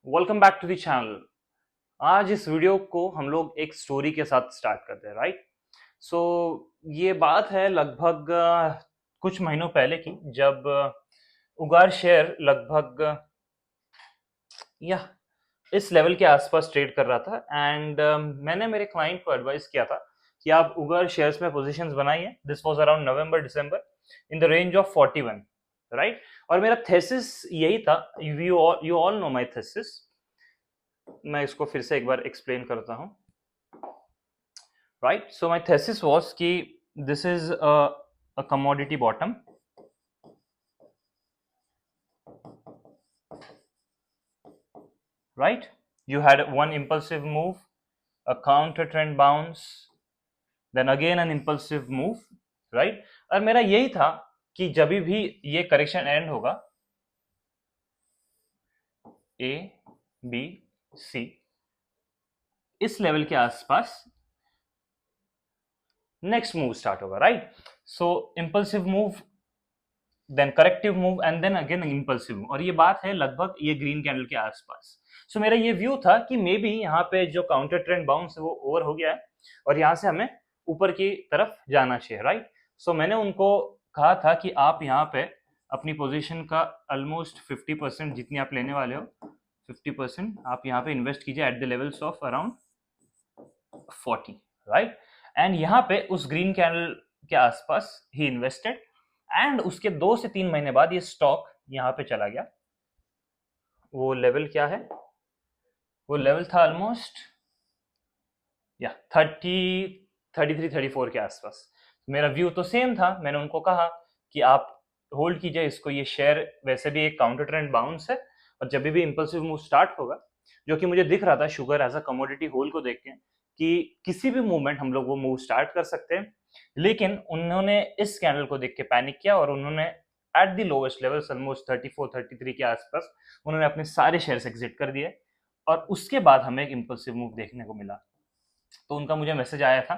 Welcome back to the channel. आज इस video को हम लोग एक स्टोरी के साथ स्टार्ट करते हैं, राइट? सो ये बात है लगभग कुछ महीनों पहले की, जब उगार शेयर लगभग या इस लेवल के आसपास ट्रेड कर रहा था। एंड मैंने मेरे क्लाइंट को एडवाइस किया था कि आप उगार शेयर्स में पोजीशंस बनाइए। This was around November December in the range of 41, right? और मेरा थेसिस यही था। You all know my thesis. मैं इसको फिर से एक बार एक्सप्लेन करता हूँ, right? So my thesis was कि this is a commodity bottom, right? You had one impulsive move, a counter trend bounce, then again an impulsive move, right? और मेरा यही था कि जब भी ये करेक्शन एंड होगा, ए बी सी इस लेवल के आसपास नेक्स्ट मूव स्टार्ट होगा, right? So impulsive move, then corrective move and then again impulsive move. और ये बात है लगभग ये ग्रीन कैंडल के आसपास। सो मेरा ये व्यू था कि मे बी यहाँ पे जो काउंटर ट्रेंड बाउंस है वो ओवर हो गया है और यहाँ से हमें ऊपर की तरफ जाना चाहिए, राइट? सो मैंने उनको कहा था कि आप यहाँ पे अपनी पोजीशन का ऑलमोस्ट 50% जितनी आप लेने वाले हो, 50% आप यहाँ पे इन्वेस्ट कीजिए at the levels of around 40, right? And यहाँ पे उस ग्रीन कैंडल के आसपास ही इन्वेस्टेड एंड उसके 2 से 3 महीने बाद ये स्टॉक यहाँ पे चला गया। वो लेवल क्या है? वो लेवल था ऑलमोस्ट या 33-34 के आसपास। मेरा व्यू तो सेम था। मैंने उनको कहा कि आप होल्ड कीजिए इसको, ये शेयर वैसे भी एक काउंटर ट्रेंड बाउंस है और जब भी इंपल्सिव मूव स्टार्ट होगा, जो कि मुझे दिख रहा था sugar as a commodity whole को देख के कि किसी भी मूवमेंट हम लोग वो मूव स्टार्ट कर सकते हैं। लेकिन उन्होंने इस कैंडल को देख के पैनिक किया और उन्होंने at the lowest level almost 34-33 के आसपास उन्होंने अपने सारे शेयर्स एग्जिट कर दिए और उसके बाद हमें एक इंपल्सिव मूव देखने को मिला। तो उनका मुझे मैसेज आया था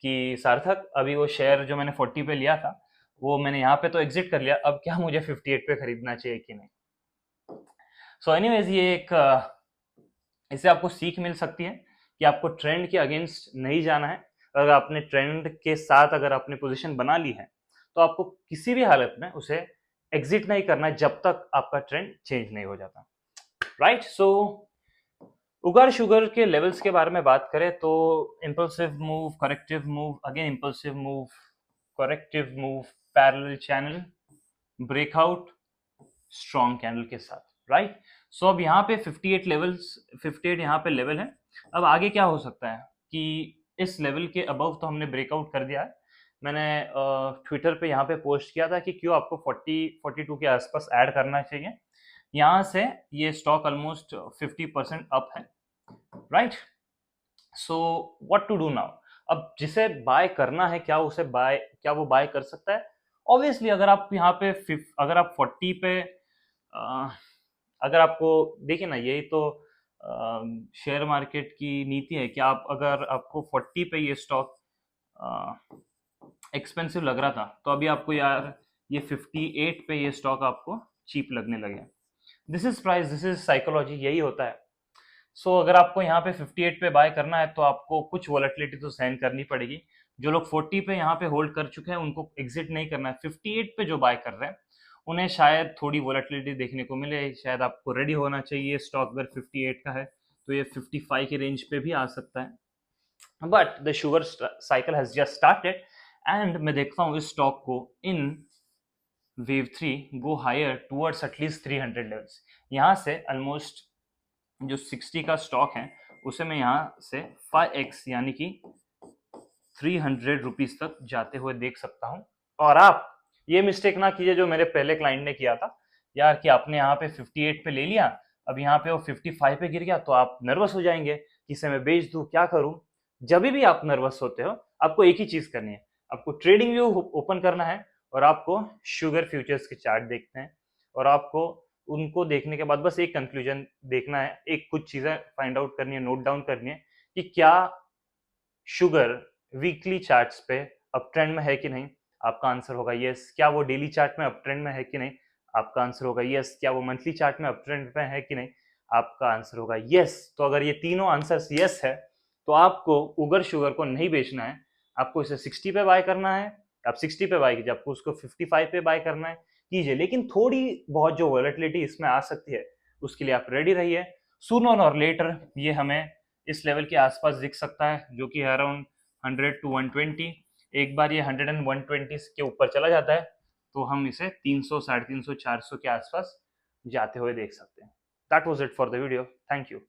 कि सार्थक, अभी वो शेयर जो मैंने 40 पे लिया था वो मैंने यहाँ पे तो एग्जिट कर लिया, अब क्या मुझे 58 पे खरीदना चाहिए कि नहीं? सो एनीवेज ये एक इससे आपको सीख मिल सकती है कि आपको ट्रेंड के अगेंस्ट नहीं जाना है। अगर आपने ट्रेंड के साथ अगर आपने पोजीशन बना ली है तो आपको किसी भी हालत में उसे एग्जिट नहीं करना है जब तक आपका ट्रेंड चेंज नहीं हो जाता, राइट? सो उगार शुगर के लेवल्स के बारे में बात करें तो impulsive move, corrective move, again impulsive move, corrective move, parallel channel, breakout, strong candle के साथ, राइट? सो अब यहाँ पे 58 लेवल्स, 58 यहाँ पे लेवल है। अब आगे क्या हो सकता है कि इस लेवल के अबव तो हमने ब्रेकआउट कर दिया है। मैंने ट्विटर पे यहाँ पे पोस्ट किया था कि क्यों आपको 42 के आसपास ऐड करना चाहिए। यहाँ से ये स्टॉक ऑलमोस्ट 50% अप है, right? So what to do now? अब जिसे बाय करना है, क्या वो बाय कर सकता है? ऑब्वियसली अगर आप यहाँ पे अगर आप 40 पे अ, अगर आपको देखिए ना, यही तो शेयर मार्केट की नीति है कि आप अगर आपको 40 पे ये स्टॉक एक्सपेंसिव लग रहा था तो अभी आपको यार ये 58 पे ये स्टॉक आपको चीप लगने लगे। This is price, this is psychology, यही होता है। सो अगर आपको यहाँ पे 58 पे बाय करना है तो आपको कुछ वॉलेटिलिटी तो सहन करनी पड़ेगी। जो लोग 40 पे यहाँ पे होल्ड कर चुके हैं उनको एग्जिट नहीं करना है। 58 पे जो बाय कर रहे हैं उन्हें शायद थोड़ी वॉलेटिलिटी देखने को मिले, शायद आपको रेडी होना चाहिए। स्टॉक अगर 58 का है तो ये 55 के रेंज पे भी आ सकता है, but the sugar cycle has just started and मैं देखता हूँ इस स्टॉक को in wave 3 go higher towards at least 300 levels. यहाँ से ऑलमोस्ट जो 60 का स्टॉक है उसे मैं यहाँ से 5x यानी कि 300 रुपीज तक जाते हुए देख सकता हूँ। और आप ये मिस्टेक ना कीजिए जो मेरे पहले क्लाइंट ने किया था यार, कि आपने यहाँ पे 58 पे ले लिया, अब यहाँ पे वो 55 पे गिर गया तो आप नर्वस हो जाएंगे कि इसे मैं बेच दूं, क्या करूं? जब भी आप नर्वस होते हो आपको एक ही चीज करनी है, आपको ट्रेडिंग व्यू ओपन करना है और आपको शुगर फ्यूचर्स के चार्ट देखते हैं और आपको उनको देखने के बाद बस एक कंक्लूजन देखना है, एक कुछ चीजें फाइंड आउट करनी है, नोट डाउन करनी है कि क्या शुगर वीकली चार्ट्स पे अप ट्रेंड में है कि नहीं? आपका आंसर होगा यस। क्या वो डेली चार्ट में अप ट्रेंड में है कि नहीं? आपका आंसर होगा यस। क्या वो मंथली चार्ट में अप ट्रेंड में है कि नहीं? आपका आंसर होगा यस। तो अगर ये तीनों आंसर्स यस है तो आपको उगर शुगर को नहीं बेचना है, आपको इसे 60 पे बाय करना है। आप 60 पे बाय कीजिए, आपको उसको 55 पे बाय करना है कीजिए, लेकिन थोड़ी बहुत जो वॉलेटिलिटी इसमें आ सकती है उसके लिए आप रेडी रहिए। सूनर और लेटर ये हमें इस लेवल के आसपास दिख सकता है जो कि अराउंड 100 to 120। एक बार ये 100 and 120 के ऊपर चला जाता है तो हम इसे 300, 350, 400 के आसपास जाते हुए देख सकते हैं। That was it for the video. Thank you.